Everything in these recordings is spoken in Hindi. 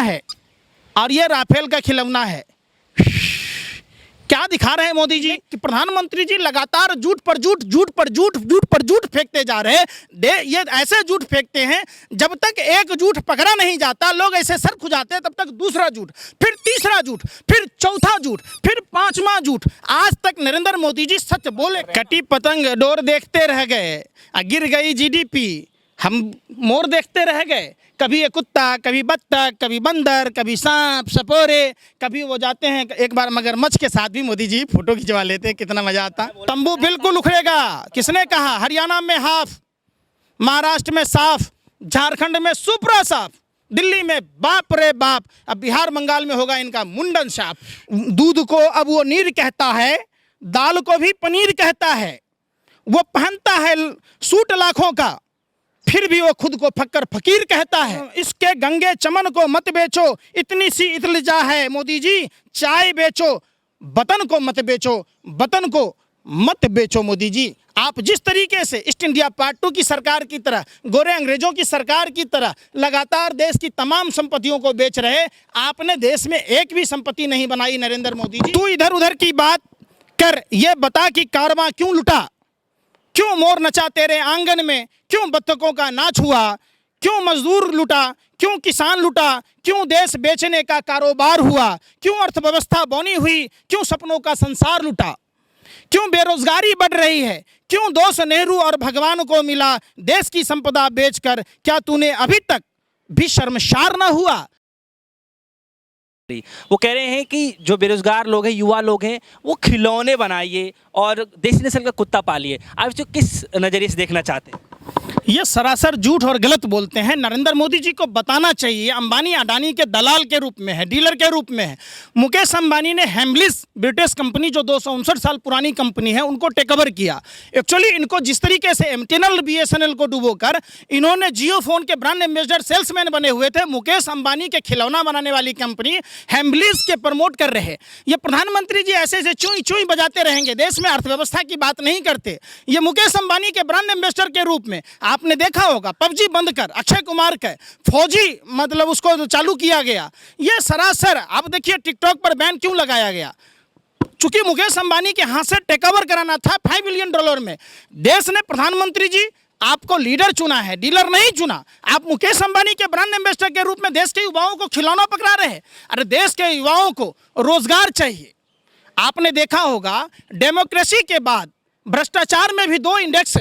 है और ये राफेल का खिलौना है। क्या दिखा रहे हैं मोदी जी कि प्रधानमंत्री जी लगातार झूठ पर झूठ, झूठ पर झूठ, झूठ पर झूठ फेंकते जा रहे हैं। ये ऐसे झूठ फेंकते हैं, जब तक एक झूठ पकड़ा नहीं जाता लोग ऐसे सर खुजाते हैं, तब तक दूसरा झूठ, फिर तीसरा झूठ, फिर चौथा झूठ, फिर पांचवा झूठ। आज तक नरेंद्र मोदी जी सच बोले। कटी पतंग डोर देखते रह गए, गिर गई जीडीपी, हम मोर देखते रह गए। कभी ये कुत्ता, कभी बत्तख, कभी बंदर, कभी सांप सपोरे, कभी वो जाते हैं एक बार मगरमच्छ के साथ भी मोदी जी फोटो खिंचवा लेते हैं, कितना मजा आता। तंबू बिल्कुल उखड़ेगा, किसने कहा? हरियाणा में हाफ, महाराष्ट्र में साफ, झारखंड में सुपरा साफ, दिल्ली में बाप रे बाप, अब बिहार बंगाल में होगा इनका मुंडन साफ। दूध को अब वो नीर कहता है, दाल को भी पनीर कहता है। वो पहनता है सूट लाखों का, फिर भी वो खुद को फक्कर फकीर कहता है। इसके गंगे चमन को मत बेचो, इतनी सी इल्तिजा है मोदी जी, चाय बेचो, वतन को मत बेचो, वतन को मत बेचो मोदी जी। आप जिस तरीके से ईस्ट इंडिया पार्ट 2 की सरकार की तरह, गोरे अंग्रेजों की सरकार की तरह लगातार देश की तमाम संपत्तियों को बेच रहे, आपने देश में एक भी संपत्ति नहीं बनाई नरेंद्र मोदी जी। तू इधर उधर की बात कर, ये बता कि कारवां क्यों लुटा, क्यों मोर नचा तेरे आंगन में, क्यों बत्तखों का नाच हुआ, क्यों मजदूर लुटा, क्यों किसान लुटा, क्यों देश बेचने का कारोबार हुआ, क्यों अर्थव्यवस्था बनी हुई, क्यों सपनों का संसार लुटा, क्यों बेरोजगारी बढ़ रही है, क्यों दोष नेहरू और भगवान को मिला देश की संपदा बेचकर, क्या तूने अभी तक भी शर्मसार ना हुआ? वो कह रहे हैं कि जो बेरोजगार लोग हैं, युवा लोग हैं, वो खिलौने बनाइए और देसी नस्ल का कुत्ता पालिए। आप इसको किस नज़रिए से देखना चाहते हैं? ये सरासर झूठ और गलत बोलते हैं। नरेंद्र मोदी जी को बताना चाहिए, अंबानी अडानी के दलाल के रूप में है, डीलर के रूप में है। मुकेश अंबानी ने हेम्बलिस ब्रिटिश कंपनी, जो 259 साल पुरानी कंपनी है, उनको टेक ओवर किया। एक्चुअली इनको जिस तरीके से एमटीएनएल बीएसएनएल को डुबोकर इन्होंने जियो फोन के ब्रांड एम्बेसडर सेल्समैन बने हुए थे, मुकेश अंबानी के खिलौना बनाने वाली कंपनी हेम्बलिस के प्रमोट कर रहे। ये प्रधानमंत्री जी ऐसे ऐसे चुई चुई बजाते रहेंगे, देश में अर्थव्यवस्था की बात नहीं करते। ये मुकेश अंबानी के ब्रांड एम्बेसडर के रूप में आपने देखा होगा, पबजी बंद कर अक्षय कुमार का फौजी मतलब उसको चालू किया गया। ये सरासर, अब देखिए टिकटॉक पर बैन क्यों लगाया गया, चूंकि मुकेश अंबानी के हाथ से टेक ओवर कराना था $5 बिलियन में। देश ने प्रधानमंत्री जी आपको लीडर चुना है, डीलर नहीं चुना। आप मुकेश अंबानी के ब्रांड एम्बेसडर के रूप में देश के युवाओं को खिलौना पकड़ा रहे हैं। अरे देश के युवाओं को रोजगार चाहिए। आपने देखा होगा डेमोक्रेसी के बाद भ्रष्टाचार में भी 2 इंडेक्स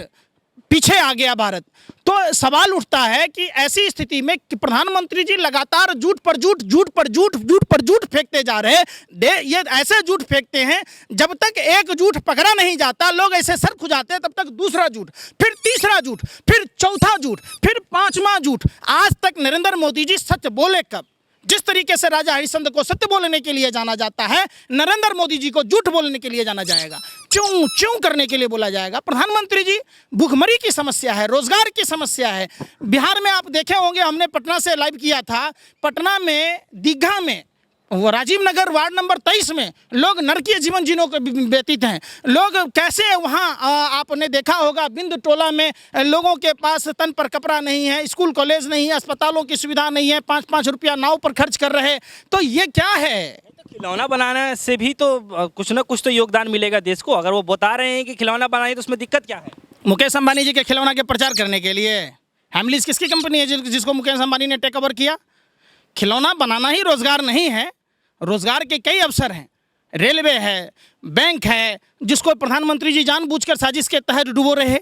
पीछे आ गया भारत। तो सवाल उठता है कि ऐसी स्थिति में कि प्रधानमंत्री जी लगातार झूठ पर झूठ, झूठ पर झूठ, झूठ पर झूठ फेंकते जा रहे हैं। ये ऐसे झूठ फेंकते हैं, जब तक एक झूठ पकड़ा नहीं जाता लोग ऐसे सर खुजाते हैं, तब तक दूसरा झूठ, फिर तीसरा झूठ, फिर चौथा झूठ, फिर पांचवा झूठ। आज तक नरेंद्र मोदी जी सच बोले कब? जिस तरीके से राजा हरिश्चंद्र को सत्य बोलने के लिए जाना जाता है, नरेंद्र मोदी जी को झूठ बोलने के लिए जाना जाएगा, क्यों क्यों करने के लिए बोला जाएगा। प्रधानमंत्री जी, भूखमरी की समस्या है, रोजगार की समस्या है। बिहार में आप देखे होंगे, हमने पटना से लाइव किया था, पटना में दीघा में वो राजीव नगर वार्ड नंबर 23 में लोग नरकीय जीवन जीनों को व्यतीत हैं। लोग कैसे वहाँ आपने देखा होगा, बिंद टोला में लोगों के पास तन पर कपड़ा नहीं है, स्कूल कॉलेज नहीं है, अस्पतालों की सुविधा नहीं है, 5-5 रुपया नाव पर खर्च कर रहे। तो ये क्या है? खिलौना बनाने से भी तो कुछ ना कुछ तो योगदान मिलेगा देश को। अगर वो बता रहे हैं कि खिलौना बनाइए तो उसमें दिक्कत क्या है? मुकेश अंबानी जी के खिलौना के प्रचार करने के लिए। हेम्बलिस किसकी कंपनी है जिसको मुकेश अंबानी ने टेक ओवर किया? खिलौना बनाना ही रोजगार नहीं है, रोजगार के कई अवसर हैं। रेलवे है, बैंक है, जिसको प्रधानमंत्री जी जानबूझकर साजिश के तहत डुबो रहे।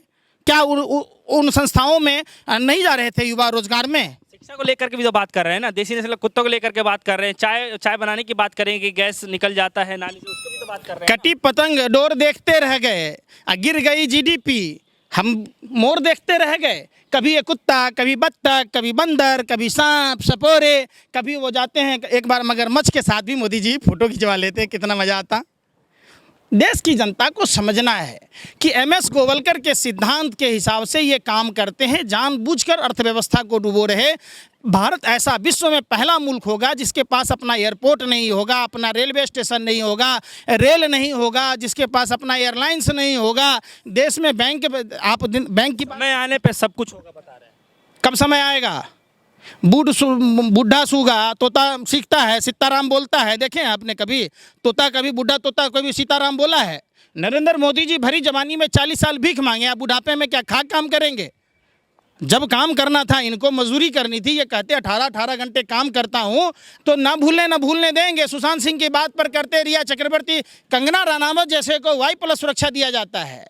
क्या उन संस्थाओं में नहीं जा रहे थे युवा रोजगार में? शिक्षा को लेकर के भी तो बात कर रहे हैं ना, देसी नस्ल कुत्तों को लेकर के बात कर रहे हैं, चाय बनाने की बात करेंगे, गैस निकल जाता है नाली से, उसको भी तो बात कर रहे हैं। कटी पतंग डोर देखते रह गए, गिर गई जीडीपी, हम मोर देखते रह गए। कभी ये कुत्ता, कभी बत्तख, कभी बंदर, कभी सांप सपोरे, कभी वो जाते हैं एक बार मगरमच्छ के साथ भी मोदी जी फोटो खिंचवा लेते हैं, कितना मजा आता। देश की जनता को समझना है कि MS गोवलकर के सिद्धांत के हिसाब से ये काम करते हैं, जानबूझकर अर्थव्यवस्था को डुबो रहे। भारत ऐसा विश्व में पहला मुल्क होगा जिसके पास अपना एयरपोर्ट नहीं होगा, अपना रेलवे स्टेशन नहीं होगा, रेल नहीं होगा, जिसके पास अपना एयरलाइंस नहीं होगा। देश में बैंक की समय आने पे सब कुछ होगा बता रहे हैं। कब समय आएगा? बुढ़ा सूगा तोता सीखता है, सीताराम बोलता है। देखें आपने कभी तोता, कभी बुढ़ा तोता, कभी सीताराम बोला है? नरेंद्र मोदी जी भरी जवानी में 40 साल भीख मांगे, आप बुढ़ापे में क्या खाक काम करेंगे? जब काम करना था, इनको मजदूरी करनी थी, ये कहते 18-18 घंटे काम करता हूँ, तो ना भूलने देंगे। सुशांत सिंह की बात पर करते रिया चक्रवर्ती, कंगना रनावत जैसे को Y+ सुरक्षा दिया जाता है।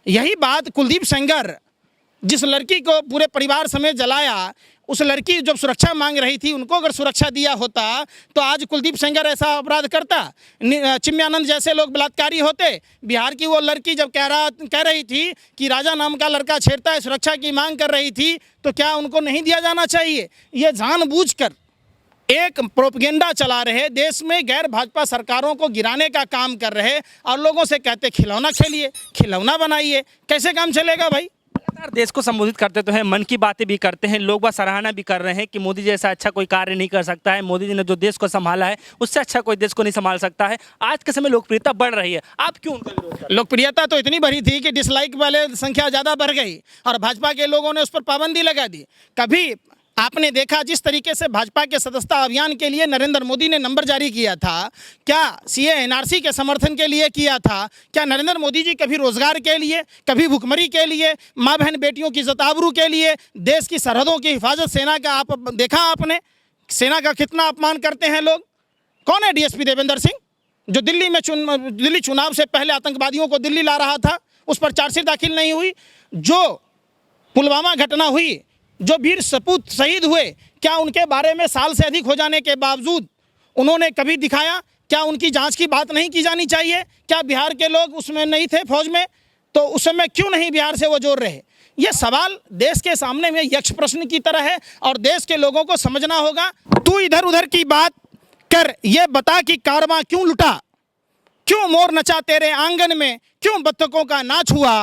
यही बात कुलदीप सेंगर, जिस लड़की को पूरे परिवार समेत जलाया, उस लड़की जब सुरक्षा मांग रही थी, उनको अगर सुरक्षा दिया होता तो आज कुलदीप सेंगर ऐसा अपराध करता? चिन्मयानंद जैसे लोग बलात्कारी होते? बिहार की वो लड़की जब कह रही थी कि राजा नाम का लड़का छेड़ता है, सुरक्षा की मांग कर रही थी, तो क्या उनको नहीं दिया जाना चाहिए? ये जानबूझकर एक प्रोपेगेंडा चला रहे, देश में गैर भाजपा सरकारों को गिराने का काम कर रहे, और लोगों से कहते खिलौना खेलिए, खिलौना बनाइए। कैसे काम चलेगा भाई? लगातार देश को संबोधित करते तो हैं, मन की बातें भी करते हैं, लोग वह सराहना भी कर रहे हैं कि मोदी जैसा अच्छा कोई कार्य नहीं कर सकता है। मोदी जी ने जो देश को संभाला है, उससे अच्छा कोई देश को नहीं संभाल सकता है। आज के समय लोकप्रियता बढ़ रही है, आप क्यों उनका विरोध कर रहे हैं? लोकप्रियता तो इतनी बढ़ी थी कि डिसलाइक वाले संख्या ज़्यादा बढ़ गई और भाजपा के लोगों ने उस पर पाबंदी लगा दी। कभी आपने देखा जिस तरीके से भाजपा के सदस्यता अभियान के लिए नरेंद्र मोदी ने नंबर जारी किया था, क्या CA NRC के समर्थन के लिए किया था? क्या नरेंद्र मोदी जी कभी रोजगार के लिए, कभी भुखमरी के लिए, माँ बहन बेटियों की इज्जत आबरू के लिए, देश की सरहदों की हिफाजत, सेना का आप देखा आपने? सेना का कितना अपमान करते हैं लोग। कौन है DSP देवेंद्र सिंह, जो दिल्ली चुनाव से पहले आतंकवादियों को दिल्ली ला रहा था, उस पर चार्जशीट दाखिल नहीं हुई? जो पुलवामा घटना हुई, जो वीर सपूत शहीद हुए, क्या उनके बारे में साल से अधिक हो जाने के बावजूद उन्होंने कभी दिखाया? क्या उनकी जांच की बात नहीं की जानी चाहिए? क्या बिहार के लोग उसमें नहीं थे, फौज में? तो उस समय क्यों नहीं बिहार से वो जोड़ रहे? ये सवाल देश के सामने में यक्ष प्रश्न की तरह है और देश के लोगों को समझना होगा। तू इधर उधर की बात कर, ये बता कि कारवां क्यों लुटा, क्यों मोर नचा तेरे आंगन में, क्यों बत्तखों का नाच हुआ,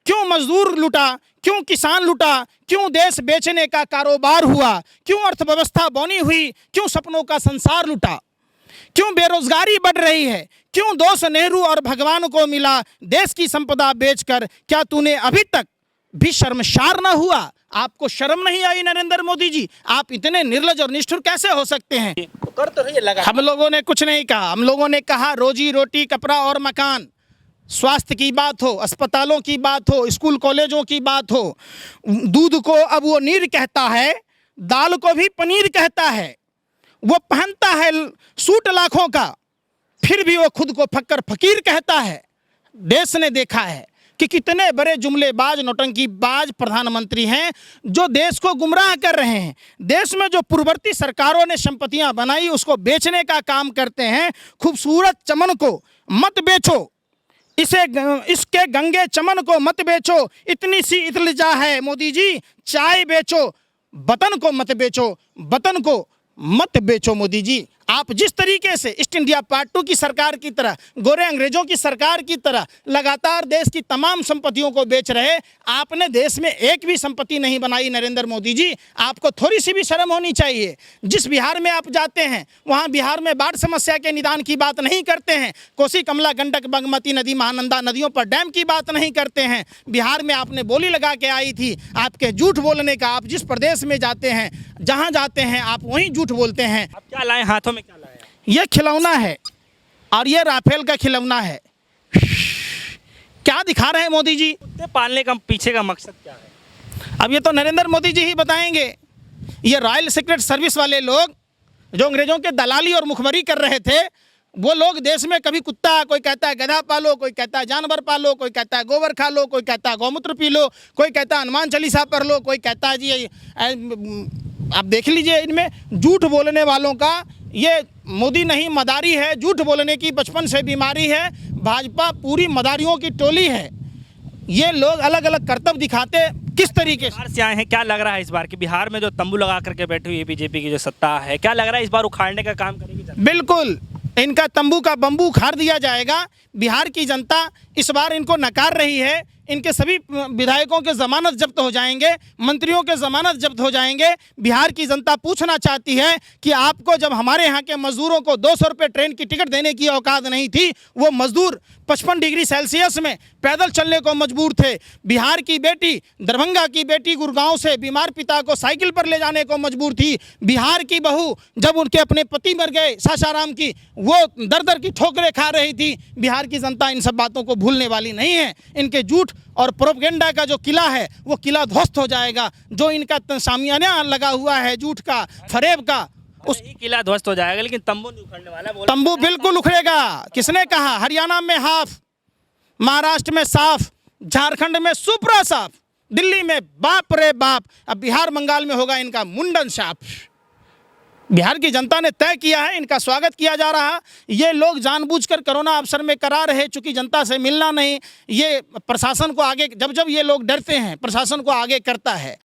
क्यों मजदूर लुटा, क्यों किसान लुटा, क्यों देश बेचने का कारोबार हुआ, क्यों अर्थव्यवस्था बौनी हुई, क्यों सपनों का संसार लुटा, क्यों बेरोजगारी बढ़ रही है, क्यों दोष नेहरू और भगवान को मिला देश की संपदा बेचकर? क्या तूने अभी तक भी शर्मसार न हुआ? आपको शर्म नहीं आई नरेंद्र मोदी जी? आप इतने निर्लज और निष्ठुर कैसे हो सकते हैं? तो कर तो रही है लगा। हम लोगों ने कुछ नहीं कहा, हम लोगों ने कहा रोजी रोटी, कपड़ा और मकान, स्वास्थ्य की बात हो, अस्पतालों की बात हो, स्कूल कॉलेजों की बात हो। दूध को अब वो नीर कहता है, दाल को भी पनीर कहता है। वो पहनता है सूट लाखों का, फिर भी वो खुद को फक्कर फकीर कहता है। देश ने देखा है कि कितने बड़े जुमलेबाज, नौटंकीबाज प्रधानमंत्री हैं जो देश को गुमराह कर रहे हैं। देश में जो पूर्ववर्ती सरकारों ने संपत्तियां बनाई, उसको बेचने का काम करते हैं। खूबसूरत चमन को मत बेचो, इसके गंगे चमन को मत बेचो, इतनी सी इल्तिजा है मोदी जी, चाय बेचो, वतन को मत बेचो, वतन को मत बेचो मोदी जी। आप जिस तरीके से ईस्ट इंडिया पार्ट 2 की सरकार की तरह, गोरे अंग्रेजों की सरकार की तरह लगातार देश की तमाम संपत्तियों को बेच रहे, आपने देश में एक भी संपत्ति नहीं बनाई नरेंद्र मोदी जी। आपको थोड़ी सी भी शर्म होनी चाहिए। जिस बिहार में आप जाते हैं, वहाँ बिहार में बाढ़ समस्या के निदान की बात नहीं करते हैं, कोसी, कमला, गंडक, बागमती नदी, महानंदा नदियों पर डैम की बात नहीं करते हैं। बिहार में आपने बोली लगा के आई थी, आपके झूठ बोलने का, आप जिस प्रदेश में जाते हैं, जहाँ जाते हैं, आप वहीं झूठ बोलते हैं। आप क्या लाए हाथों में, क्या लाए? ये खिलौना है और ये राफेल का खिलौना है। क्या दिखा रहे हैं मोदी जी? कुत्ते पालने का पीछे का मकसद क्या है? अब ये तो नरेंद्र मोदी जी ही बताएंगे। ये रॉयल सीक्रेट सर्विस वाले लोग जो अंग्रेजों के दलाली और मुखबरी कर रहे थे, वो लोग देश में कभी कुत्ता, कोई कहता है गधा पालो, कोई कहता है जानवर पालो, कोई कहता है गोबर खा लो, कोई कहता है गौमूत्र पी लो, कोई कहता है हनुमान चालीसा पढ़ लो, कोई कहता है जी आप देख लीजिए। इनमें झूठ बोलने वालों का, ये मोदी नहीं मदारी है, झूठ बोलने की बचपन से बीमारी है। भाजपा पूरी मदारियों की टोली है। ये लोग अलग अलग करतब दिखाते किस तरीके से। बिहार से आए हैं, क्या लग रहा है इस बार कि बिहार में जो तंबू लगा करके बैठी हुई बीजेपी की जो सत्ता है, क्या लग रहा है इस बार उखाड़ने का काम करेगी जनता? बिल्कुल, इनका तंबू का बम्बू उखाड़ दिया जाएगा। बिहार की जनता इस बार इनको नकार रही है। इनके सभी विधायकों के ज़मानत जब्त हो जाएंगे, मंत्रियों के ज़मानत जब्त हो जाएंगे। बिहार की जनता पूछना चाहती है कि आपको जब हमारे यहाँ के मजदूरों को 200 रुपये ट्रेन की टिकट देने की औकात नहीं थी, वो मजदूर 55 डिग्री सेल्सियस में पैदल चलने को मजबूर थे। बिहार की बेटी, दरभंगा की बेटी गुड़गांव से बीमार पिता को साइकिल पर ले जाने को मजबूर थी। बिहार की बहू जब उनके अपने पति मर गए सासाराम की, वो दर दर की ठोकरें खा रही थी। बिहार की जनता इन सब बातों को भूलने वाली नहीं है। इनके झूठ और प्रोपेगेंडा का जो किला है वो किला ध्वस्त हो जाएगा। जो इनका सामियाना लगा हुआ है झूठ का, फरेब का, उस किला ध्वस्त हो जाएगा, लेकिन तंबू नहीं उखड़ने वाला। तंबू बिल्कुल उखड़ेगा। किसने कहा? हरियाणा में हाफ, महाराष्ट्र में साफ, झारखंड में सुपरा साफ, दिल्ली में बाप रे बाप, अब बिहार बंगाल में होगा इनका मुंडन साफ। बिहार की जनता ने तय किया है, इनका स्वागत किया जा रहा है। ये लोग जानबूझकर कोरोना अवसर में करा रहे, चूंकि जनता से मिलना नहीं, ये प्रशासन को आगे, जब जब ये लोग डरते हैं प्रशासन को आगे करता है।